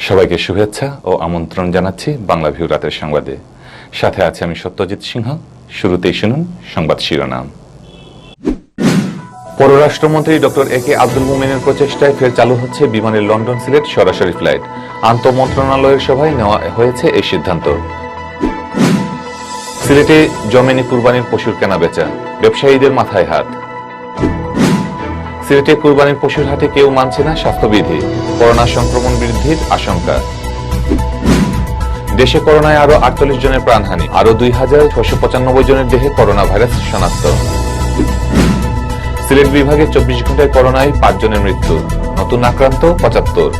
সবাইকে শুভেচ্ছা ও আমন্ত্রণ জানাচ্ছি বাংলা ভিউ রাতের সংবাদে। সাথে আছে আমি সত্যজিৎ সিংহ। শুরুতেই শুনুন সংবাদ শিরোনাম। পররাষ্ট্রমন্ত্রী ডক্টর একে আব্দুল মোমেনের প্রচেষ্টায় ফের চালু হচ্ছে বিমানের লন্ডন সিলেট সরাসরি ফ্লাইট। আন্তঃমন্ত্রণালয়ের সভায় নেওয়া হয়েছে এই সিদ্ধান্ত। সিলেটে জমেনি কুরবানির পশুর কেনা বেচা, ব্যবসায়ীদের মাথায় হাত। সিলেটে কুরবানির পশুর হাটে কেউ মানছে না স্বাস্থ্যবিধি, করোনা সংক্রমণ বৃদ্ধির আশঙ্কা। দেশে করোনায় আরো 48 জনের প্রাণহানি, আরো 2695 জনের দেহে করোনা ভাইরাস শনাক্ত। সিলেট বিভাগে 24 ঘন্টায় করোনায় 5 জনের মৃত্যু, নতুন আক্রান্ত 75।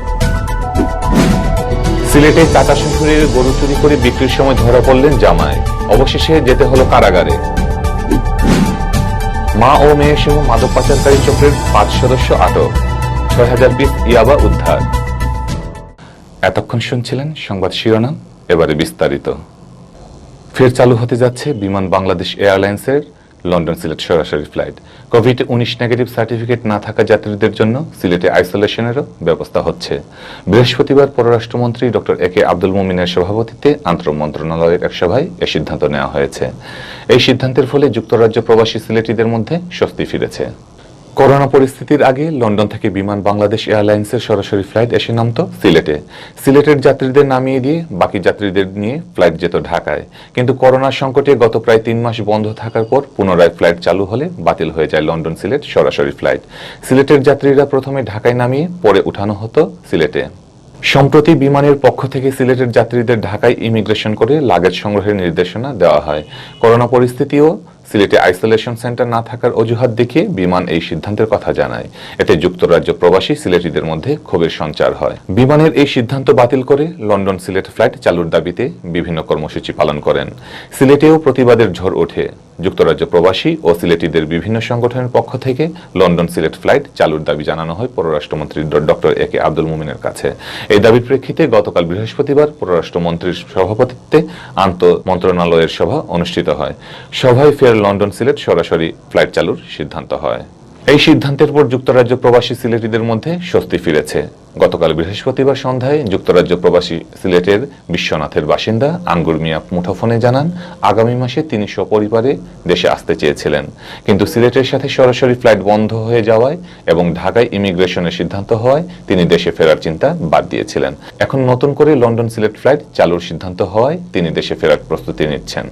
সিলেটে চাচা শ্বশুরের গরু চুরি করে বিক্রির সময় ধরা পড়লেন জামাই, অবশেষে যেতে হলো কারাগারে। মা ও মেয়ে সহ মাদক পাচারকারী চক্রের 5 সদস্য আটক, 6000 পিস ইয়াবা উদ্ধার। এতক্ষণ শুনছিলেন সংবাদ শিরোনাম, এবারে বিস্তারিত। ফের চালু হতে যাচ্ছে বিমান বাংলাদেশ এয়ারলাইন্সের লন্ডন সিলেট সরাসরি ফ্লাইট। কোভিড-19 নেগেটিভ সার্টিফিকেট না থাকা যাত্রীদের জন্য সিলেটে আইসোলেশনেরও ব্যবস্থা হচ্ছে। বৃহস্পতিবার পররাষ্ট্রমন্ত্রী ডক্টর একে আব্দুল মোমিনের সভাপতিত্বে আন্তঃমন্ত্রণালয়ের এক সভায় এ সিদ্ধান্ত নেওয়া হয়েছে। এই সিদ্ধান্তের ফলে যুক্তরাজ্য প্রবাসী সিলেটিদের মধ্যে স্বস্তি ফিরেছে। করোনা পরিস্থিতির আগে লন্ডন থেকে বিমান বাংলাদেশ এয়ারলাইন্সের সরাসরি ফ্লাইট এসে নামত সিলেটে। সিলেটের যাত্রীদের নামিয়ে দিয়ে বাকি যাত্রীদের নিয়ে ফ্লাইট যেত ঢাকায়। কিন্তু করোনার সংকটে গত প্রায় 3 মাস বন্ধ থাকার পর পুনরায় ফ্লাইট চালু হলে বাতিল হয়ে যায় লন্ডন সিলেট সরাসরি ফ্লাইট। সিলেটের যাত্রীরা প্রথমে ঢাকায় নামিয়ে পরে উঠানো হতো সিলেটে। সম্প্রতি বিমানের পক্ষ থেকে সিলেটের যাত্রীদের ঢাকায় ইমিগ্রেশন করে লাগেজ সংগ্রহের নির্দেশনা দেওয়া হয়। করোনা পরিস্থিতিও সিলেটে আইসোলেশন সেন্টার না থাকার অজুহাত দেখিয়ে বিমান এই সিদ্ধান্তের কথা জানায়। এতে যুক্তরাজ্য প্রবাসী সিলেটিদের মধ্যে ক্ষোভের সঞ্চার হয়। বিমানের এই সিদ্ধান্ত বাতিল করে লন্ডন সিলেট ফ্লাইট চালুর দাবিতে বিভিন্ন কর্মসূচি পালন করেন। সিলেটেও প্রতিবাদের ঝড় ওঠে। যুক্তরাজ্য প্রবাসী ও সিলেটিদের বিভিন্ন সংগঠনের পক্ষ থেকে লন্ডন সিলেট ফ্লাইট চালুর দাবি জানানো হয় পররাষ্ট্রমন্ত্রী ডক্টর একে আব্দুল মোমিনের কাছে। এই দাবির প্রেক্ষিতে গতকাল বৃহস্পতিবার পররাষ্ট্রমন্ত্রীর সভাপতিত্বে আন্তঃমন্ত্রণালয়ের সভা অনুষ্ঠিত হয়। সভায় ফের লন্ডন সিলেট সরাসরি ফ্লাইট চালুর সিদ্ধান্ত হয়। এই সিদ্ধান্তের পর যুক্তরাজ্য প্রবাসী সিলেটিদের মধ্যে স্বস্তি ফিরেছে। গতকাল বৃহস্পতিবার সন্ধ্যায় যুক্তরাজ্য প্রবাসী সিলেটের বিশ্বনাথের বাসিন্দা আঙ্গুর মিয়া মুঠোফোনে জানান, আগামী মাসে তিনি সপরিবারে দেশে আসতে চেয়েছিলেন, কিন্তু সিলেটের সাথে সরাসরি ফ্লাইট বন্ধ হয়ে যাওয়ায় এবং ঢাকায় ইমিগ্রেশনের সিদ্ধান্ত হওয়ায় তিনি দেশে ফেরার চিন্তা বাদ দিয়েছিলেন। এখন নতুন করে লন্ডন সিলেট ফ্লাইট চালুর সিদ্ধান্ত হওয়ায় তিনি দেশে ফেরার প্রস্তুতি নিচ্ছেন।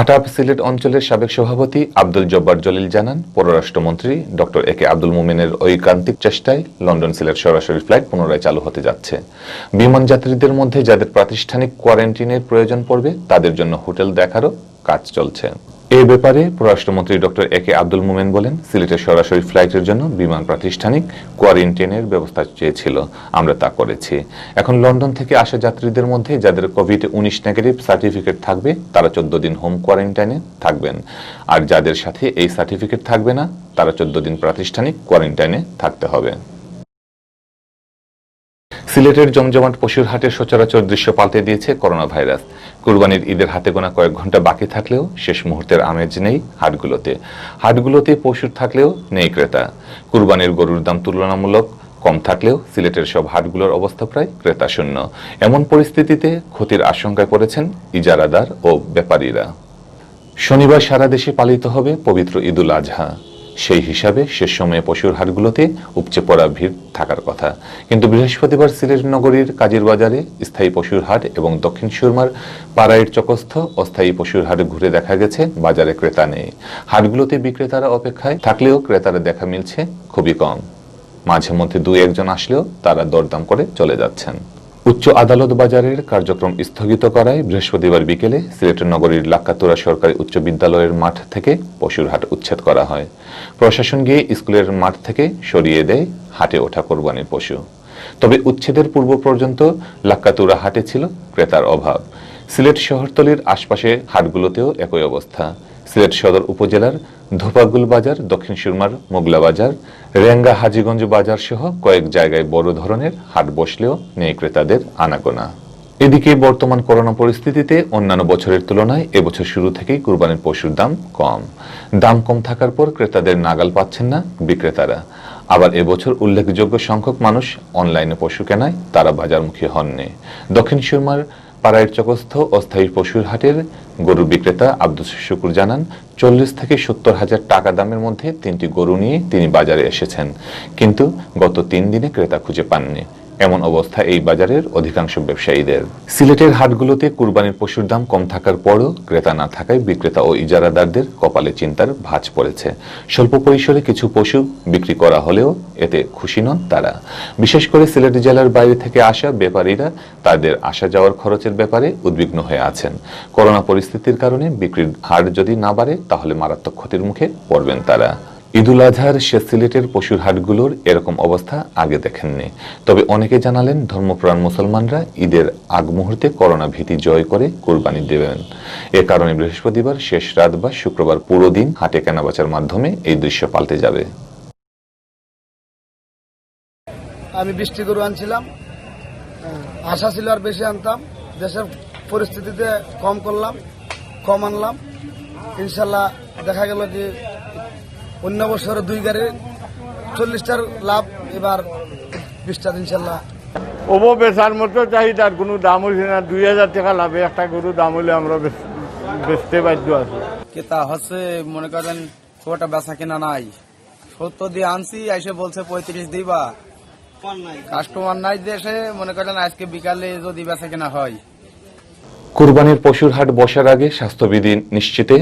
আটাপ সিলেট অঞ্চলের সাবেক সভাপতি আব্দুল জব্বার জলিল জানান, পররাষ্ট্রমন্ত্রী ডক্টর একে আব্দুল মোমিনের ঐকান্তিক চেষ্টায় লন্ডন সিলেট সরাসরি ফ্লাইট পুনরায় চালু হতে যাচ্ছে। বিমান যাত্রীদের মধ্যে যাদের প্রাতিষ্ঠানিক কোয়ারেন্টিনের প্রয়োজন পড়বে তাদের জন্য হোটেল দেখারও কাজ চলছে। এ ব্যাপারে পররাষ্ট্রমন্ত্রী ডক্টর একে আব্দুল মোমেন বলেন, সিলেটের সরাসরি ফ্লাইটের জন্য বিমান প্রাতিষ্ঠানিক কোয়ারেন্টাইনের ব্যবস্থা চেয়েছিল, আমরা তা করেছি। এখন লন্ডন থেকে আসা যাত্রীদের মধ্যে যাদের কোভিড-19 নেগেটিভ সার্টিফিকেট থাকবে তারা 14 দিন হোম কোয়ারেন্টাইনে থাকবেন, আর যাদের সাথে এই সার্টিফিকেট থাকবে না তারা 14 দিন প্রাতিষ্ঠানিক কোয়ারেন্টাইনে থাকতে হবে। সিলেটের জমজমাট পশুর হাটের সচরাচর দৃশ্য পাল্টে দিয়েছে করোনা ভাইরাস। কুরবানির ঈদের হাতে গোনা কয়েক ঘন্টা বাকি থাকলেও শেষ মুহূর্তের আমেজ নেই হাটগুলোতে। হাটগুলোতে পশুর থাকলেও নেই ক্রেতা। কুরবানির গরুর দাম তুলনামূলক কম থাকলেও সিলেটের সব হাটগুলোর অবস্থা প্রায় ক্রেতা শূন্য। এমন পরিস্থিতিতে ক্ষতির আশঙ্কায় পড়েছেন ইজারাদার ও ব্যাপারীরা। শনিবার সারা দেশে পালিত হবে পবিত্র ঈদুল আজহা। সেই হিসাবে শেষ সময়ে পশুর হাটগুলোতে উপচে পড়া ভিড় থাকার কথা, কিন্তু বৃহস্পতিবার সিলেট নগরীর কাজীর বাজারে স্থায়ী পশুর হাট এবং দক্ষিণ সুরমার পাড়াইয়ের চকস্থ অস্থায়ী পশুর হাটে ঘুরে দেখা গেছে বাজারে ক্রেতা নেই। হাটগুলোতে বিক্রেতারা অপেক্ষায় থাকলেও ক্রেতারা দেখা মিলছে খুবই কম। মাঝে মধ্যে 2-1 আসলেও তারা দরদাম করে চলে যাচ্ছেন। উচ্চ আদালত বাজারের কার্যক্রম স্থগিত করায় বৃহস্পতিবার বিকেলে সিলেট নগরীর লাক্কাতুরা সরকারি উচ্চ বিদ্যালয়ের মাঠ থেকে পশুর হাট উচ্ছেদ করা হয়। প্রশাসন গিয়ে স্কুলের মাঠ থেকে সরিয়ে দেয় হাটে ওঠা কোরবানির পশু। তবে উচ্ছেদের পূর্ব পর্যন্ত লাক্কাতুরা হাটে ছিল ক্রেতার অভাব। সিলেট শহরতলির আশপাশে হাটগুলোতেও একই অবস্থা। সিলেট সদর উপজেলার ধোপাগুল বাজার, দক্ষিণ সুরমার মোগলা বাজার, রেঙ্গা হাজীগঞ্জ বাজার সহ কয়েক জায়গায় বড় ধরনের হাট বসলেও নেই ক্রেতাদের আনাগোনা। এদিকে বর্তমান করোনা পরিস্থিতিতে অন্যান্য বছরের তুলনায় এবছর শুরু থেকেই কুরবানির পশুর দাম কম থাকার পর ক্রেতাদের নাগাল পাচ্ছেন না বিক্রেতারা। আবার এবছর উল্লেখযোগ্য সংখ্যক মানুষ অনলাইনে পশু কেনায় তারা বাজারমুখী হননি। দক্ষিণ সুরমার পাড়াইর চকস্থ অস্থায়ী পশুর হাটের গরু বিক্রেতা আব্দুস শুকুর জানান, 40 থেকে 70 হাজার টাকা দামের মধ্যে 3টি গরু নিয়ে তিনি বাজারে এসেছেন, কিন্তু গত 3 দিনে ক্রেতা খুঁজে পাননি। এমন অবস্থা এই বাজারের অধিকাংশ ব্যবসায়ীদের। সিলেটের হাটগুলোতে কুরবানির পশুর দাম কম থাকার পরও ক্রেতা না থাকায় বিক্রেতা ও ইজারাদারদের কপালে চিন্তার ভাঁজ পড়েছে। স্বল্প পরিসরে কিছু পশু বিক্রি করা হলেও এতে খুশি নন তারা। বিশেষ করে সিলেট জেলার বাইরে থেকে আসা ব্যাপারীরা তাদের আসা যাওয়ার খরচের ব্যাপারে উদ্বিগ্ন হয়ে আছেন। করোনা পরিস্থিতির কারণে বিক্রির হার যদি না বাড়ে তাহলে মারাত্মক ক্ষতির মুখে পড়বেন তারা। ঈদুল আজহার শেষ সিলেটের পশুর হাটগুলোর এরকম অবস্থা আগে দেখেননি। তবে অনেকে জানালেন, ধর্মপ্রাণ মুসলমানরা ঈদের আগ মুহূর্তে করোনা ভীতি জয় করে কুরবানি দেবেন। এ কারণে বৃহস্পতিবার শেষ রাত বা শুক্রবার পুরো দিন হাটে কেনাবেচার মাধ্যমে এই দৃশ্য পাল্টে যাবে। আমি 20টি গরু আনছিলাম, আশা ছিল আর বেশি আনতাম। দেশের পরিস্থিতিতে কম আনলাম। ইনশাল্লাহ দেখা গেল যে অন্য বছর 2 গাড়ি 40টার লাভ, এবার 20টা ইনশাল্লাহ। ওবো বেচার মতো চাহিদার কোনো দাম হইছে না। 2000 টাকা লাভে একটা গরু দাম হলে আমরা বেচতে বাধ্য আছি। কেতা হচ্ছে মনে করেন খুব একটা বেচা কেনা নাই। 70 দিয়ে আনছি, এসে বলছে 35 দিবা। কাস্টমার নাই দেশে, মনে করেন আজকে বিকালে যদি বেচা কেনা হয়। কুরবানির পশুর হাট বসার আগে স্বাস্থ্যবিধি নিশ্চিতে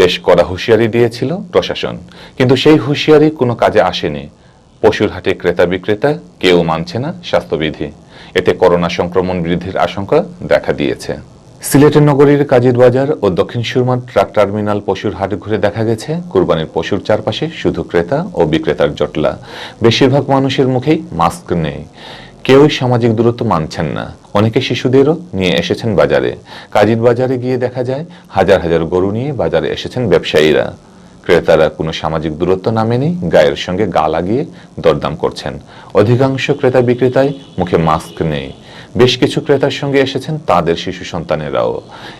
বেশ কড়া হুঁশিয়ারি দিয়েছিল প্রশাসন, কিন্তু সেই হুঁশিয়ারি কোনো কাজে আসেনি। পশুর হাটে ক্রেতা বিক্রেতা কেউ মানছে না স্বাস্থ্যবিধি। এতে করোনা সংক্রমণ বৃদ্ধির আশঙ্কা দেখা দিয়েছে। সিলেটের নগরীর কাজীর বাজার ও দক্ষিণ সুরমার ট্রাক টার্মিনাল পশুর হাট ঘুরে দেখা গেছে, কুরবানির পশুর চারপাশে শুধু ক্রেতা ও বিক্রেতার জটলা। বেশিরভাগ মানুষের মুখেই মাস্ক নেই, কেউই সামাজিক দূরত্ব মানছেন না। অনেকে শিশুদেরও নিয়ে এসেছেন বাজারে। কাজীর বাজারে গিয়ে দেখা যায় হাজার হাজার গরু নিয়ে বাজারে এসেছেন ব্যবসায়ীরা। ক্রেতারা কোনো সামাজিক দূরত্ব না মেনেই গায়ের সঙ্গে গা লাগিয়ে দরদাম করছেন। অধিকাংশ ক্রেতা বিক্রেতাই মুখে মাস্ক নেই। বেশ কিছু ক্রেতার সঙ্গে এসেছেন তাদের শিশু সন্তানেরাও।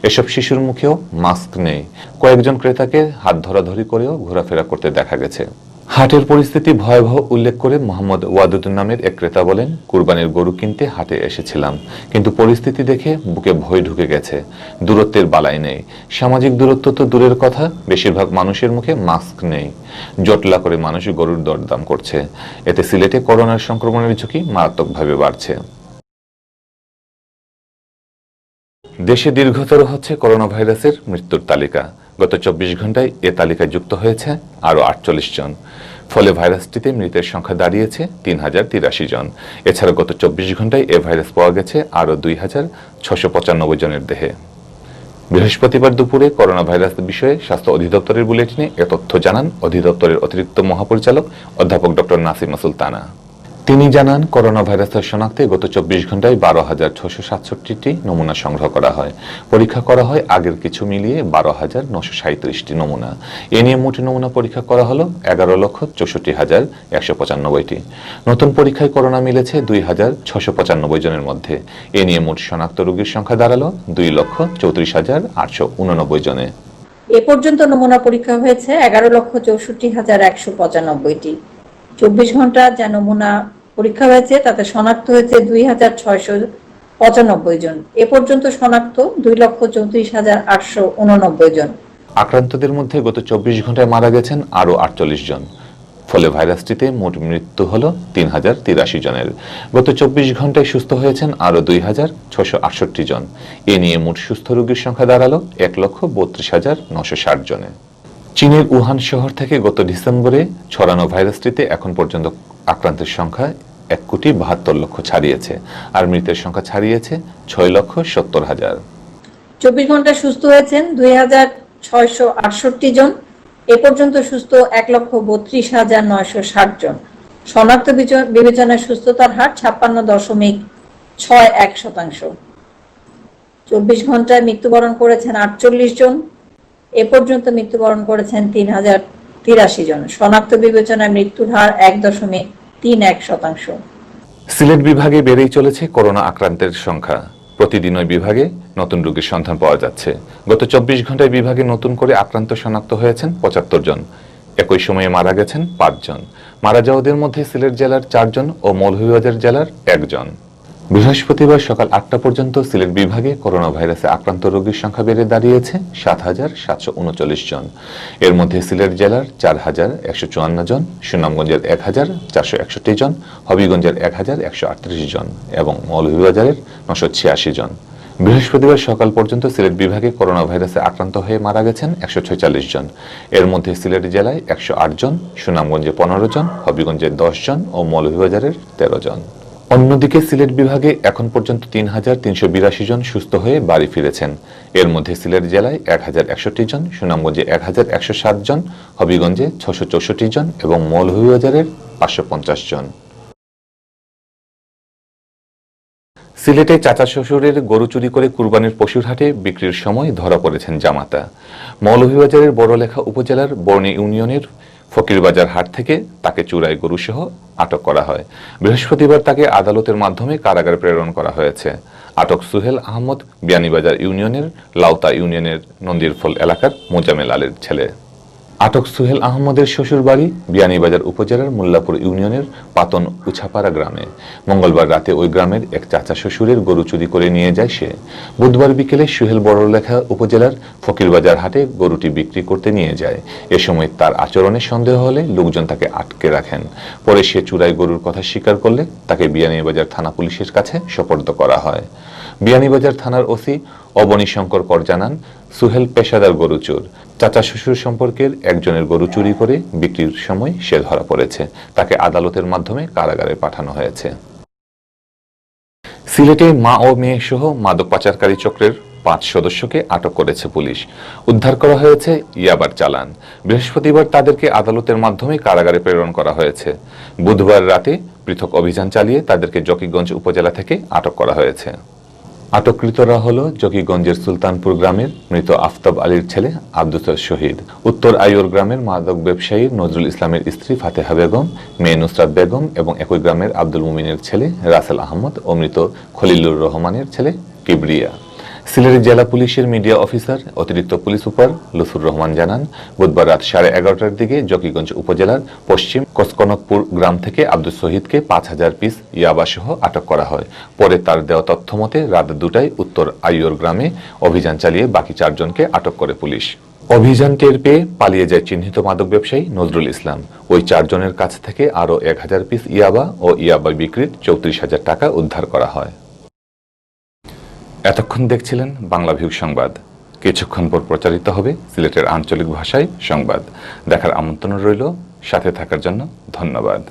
এসব শিশুর মুখেও মাস্ক নেই। কয়েকজন ক্রেতাকে হাত ধরাধরি করেও ঘোরাফেরা করতে দেখা গেছে। হাটের পরিস্থিতি ভয়াবহ উল্লেখ করে মোহাম্মদ ওয়াদুদ নামের এক ক্রেতা বলেন, কুরবানির গরু কিনতে হাটে এসেছিলাম, কিন্তু পরিস্থিতি দেখে বুকে ভয় ঢুকে গেছে। দূরত্বের বালাই নেই, সামাজিক দূরত্ব তো দূরের কথা, বেশিরভাগ মানুষের মুখে মাস্ক নেই। জটলা করে মানুষ গরুর দরদাম করছে। এতে সিলেটে করোনার সংক্রমণের ঝুঁকি মারাত্মকভাবে বাড়ছে। দেশে দীর্ঘতর হচ্ছে করোনা ভাইরাসের মৃত্যুর তালিকা। গত 24 ঘন্টায় এ তালিকায় যুক্ত হয়েছে আরও 48 জন। ফলে ভাইরাসটিতে মৃতের সংখ্যা দাঁড়িয়েছে 3083 জন। এছাড়া গত 24 ঘন্টায় এ ভাইরাস পাওয়া গেছে আরও 2695 জনের দেহে। বৃহস্পতিবার দুপুরে করোনা ভাইরাস বিষয়ে স্বাস্থ্য অধিদপ্তরের বুলেটিনে এ তথ্য জানান অধিদপ্তরের অতিরিক্ত মহাপরিচালক অধ্যাপক ডক্টর নাসিমা সুলতানা। তিনি জানান, করোনা ভাইরাসের শনাক্তে গত 24 ঘন্টায় 12,667টি নমুনা সংগ্রহ করা হয়। পরীক্ষা করা হয় আগের কিছু মিলিয়ে 12,937টি নমুনা। এ নিয়ে মোট নমুনা পরীক্ষা করা হলো 11,64,195টি। নতুন পরীক্ষায় করোনা মিলেছে 2,695 জনের মধ্যে। এ নিয়ে মোট শনাক্ত রোগীর সংখ্যা দাঁড়ালো 2,34,889 জনে। এ পর্যন্ত নমুনা পরীক্ষা হয়েছে 11,64,195টি। 24 ঘন্টা যা নমুনা পরীক্ষা হয়েছে তাতে শনাক্ত হয়েছে 2,695 জন। এ পর্যন্ত শনাক্ত 2,34,889 জন। আক্রান্তদের মধ্যে গত 24 ঘন্টায় মারা গেছেন আরও 48 জন। ফলে ভাইরাসটিতে মোট মৃত্যু হল 3083 জনের। গত 24 ঘন্টায় সুস্থ হয়েছেন আরও 2,668 জন। এ নিয়ে মোট সুস্থ রোগীর সংখ্যা দাঁড়ালো 1,32,960 জনে। চীনের উহান শহর থেকে গত ডিসেম্বরে ছড়ানো ভাইরাসটিতে এখন পর্যন্ত আক্রান্তের সংখ্যা 1,72,00,000 ছাড়িয়েছে, আর মৃতের সংখ্যা ছাড়িয়েছে 6,70,000। 24 ঘন্টায় সুস্থ হয়েছেন 2,668 জন। এ পর্যন্ত সুস্থ 1,32,960 জন। শনাক্ত বিবেচনায় সুস্থতার হার 56.61%। 24 ঘন্টায় মৃত্যুবরণ করেছেন 48 জন। এ পর্যন্ত মৃত্যুবরণ করেছেন 3,083 জন। শনাক্ত বিবেচনায় মৃত্যুর হার 1.31%। সিলেট বিভাগে বেড়েই চলেছে করোনা আক্রান্তের সংখ্যা। প্রতিদিন ওই বিভাগে নতুন রোগীর সন্ধান পাওয়া যাচ্ছে। গত 24 ঘন্টায় বিভাগে নতুন করে আক্রান্ত শনাক্ত হয়েছেন 75 জন। একই সময়ে মারা গেছেন 5 জন। মারা যাওয়াদের মধ্যে সিলেট জেলার 4 জন ও মৌলভীবাজার জেলার 1 জন। বৃহস্পতিবার সকাল 8টা পর্যন্ত সিলেট বিভাগে করোনা ভাইরাসে আক্রান্ত রোগীর সংখ্যা বেড়ে দাঁড়িয়েছে 7,739 জন। এর মধ্যে সিলেট জেলার 4,154 জন, সুনামগঞ্জের 1,461 জন, হবিগঞ্জের 1,138 জন এবং মৌলভীবাজারের 986 জন। বৃহস্পতিবার সকাল পর্যন্ত সিলেট বিভাগে করোনা ভাইরাসে আক্রান্ত হয়ে মারা গেছেন 146 জন। এর মধ্যে সিলেট জেলায় 108 জন, সুনামগঞ্জে 15 জন, হবিগঞ্জে 10 জন ও মৌলভীবাজারের 13 জন। অন্যদিকে সিলেট বিভাগে এখন পর্যন্ত 3,382 জন সুস্থ হয়ে বাড়ি ফিরেছেন। এর মধ্যে সিলেট জেলায় 1,061 জন, সুনামগঞ্জে 1,107 জন, হবিগঞ্জে 664 জন এবং মৌলভীবাজারের 550 জন। সিলেটে চাচা শ্বশুরের গরু চুরি করে কুরবানির পশুর হাটে বিক্রির সময় ধরা পড়েছেন জামাতা। মৌলভীবাজারের বড়লেখা উপজেলার বর্ণী ইউনিয়নের ফকিরবাজার হাট থেকে তাকে চুরাই গরুসহ আটক করা হয়। বৃহস্পতিবার তাকে আদালতের মাধ্যমে কারাগারে প্রেরণ করা হয়েছে। আটক সুহেল আহমদ বিয়ানীবাজার ইউনিয়নের লাউতা ইউনিয়নের নন্দীরফল এলাকার মোজামেল আলীর ছেলে। আটক সুহেল আহমদের শ্বশুর বাড়ি বিয়ানীবাজার উপজেলার মোল্লাপুর ইউনিয়নের পাতন উছাপাড়া গ্রামে। মঙ্গলবার রাতে ওই গ্রামের এক চাচা শ্বশুরের গরু চুরি করে নিয়ে যায় সে। বুধবার বিকেলে সুহেল বড়লেখা উপজেলার ফকিরবাজার হাটে গরুটি বিক্রি করতে নিয়ে যায়। এ সময় তার আচরণে সন্দেহ হলে লোকজন তাকে আটকে রাখেন। পরে সে চুরাই গরুর কথা স্বীকার করলে তাকে বিয়ানীবাজার থানা পুলিশের কাছে সোপর্দ করা হয়। বিয়ানীবাজার থানার ওসি অবনী শঙ্কর কর জানান, সুহেল পেশাদার গরু চোর। চাচা শ্বশুর সম্পর্কের একজনের গরু চুরি করে বিক্রির সময় সে ধরা পড়েছে। তাকে আদালতের মাধ্যমে কারাগারে পাঠানো হয়েছে। সিলেটে মা ও মেয়ে সহ মাদক পাচারকারী চক্রের 5 সদস্যকে আটক করেছে পুলিশ। উদ্ধার করা হয়েছে ইয়াবার চালান। বৃহস্পতিবার তাদেরকে আদালতের মাধ্যমে কারাগারে প্রেরণ করা হয়েছে। বুধবার রাতে পৃথক অভিযান চালিয়ে তাদেরকে জকিগঞ্জ উপজেলা থেকে আটক করা হয়েছে। আটককৃতরা হল জকিগঞ্জের সুলতানপুর গ্রামের মৃত আফতাব আলীর ছেলে আব্দুস শহীদ, উত্তর আইয়র গ্রামের মাদক ব্যবসায়ী নজরুল ইসলামের স্ত্রী ফাতেহা বেগম, মেয়ে নুসরাত বেগম এবং একই গ্রামের আব্দুল মুমিনের ছেলে রাসেল আহমদ ও মৃত খলিলুর রহমানের ছেলে কিবরিয়া। সিলেট জেলা পুলিশের মিডিয়া অফিসার অতিরিক্ত পুলিশ সুপার লুসুর রহমান জানান, বুধবার রাত 11:30টার দিকে জকিগঞ্জ উপজেলার পশ্চিম কসকনকপুর গ্রাম থেকে আব্দুস শহীদকে 5,000 পিস ইয়াবা সহ আটক করা হয়। পরে তার দেওয়া তথ্য মতে রাত 2টায় উত্তর আইয়র গ্রামে অভিযান চালিয়ে বাকি 4 জনকে আটক করে পুলিশ। অভিযান টের পেয়ে পালিয়ে যায় চিহ্নিত মাদক ব্যবসায়ী নজরুল ইসলাম। ওই 4 জনের কাছ থেকে আরও 1,000 পিস ইয়াবা ও ইয়াবা বিক্রির 34,000 টাকা উদ্ধার করা হয়। এতক্ষণ দেখছিলেন বাংলা ভিউ সংবাদ। কিছুক্ষণ পর প্রচারিত হবে সিলেটের আঞ্চলিক ভাষায় সংবাদ। দেখার আমন্ত্রণ রইল। সাথে থাকার জন্য ধন্যবাদ।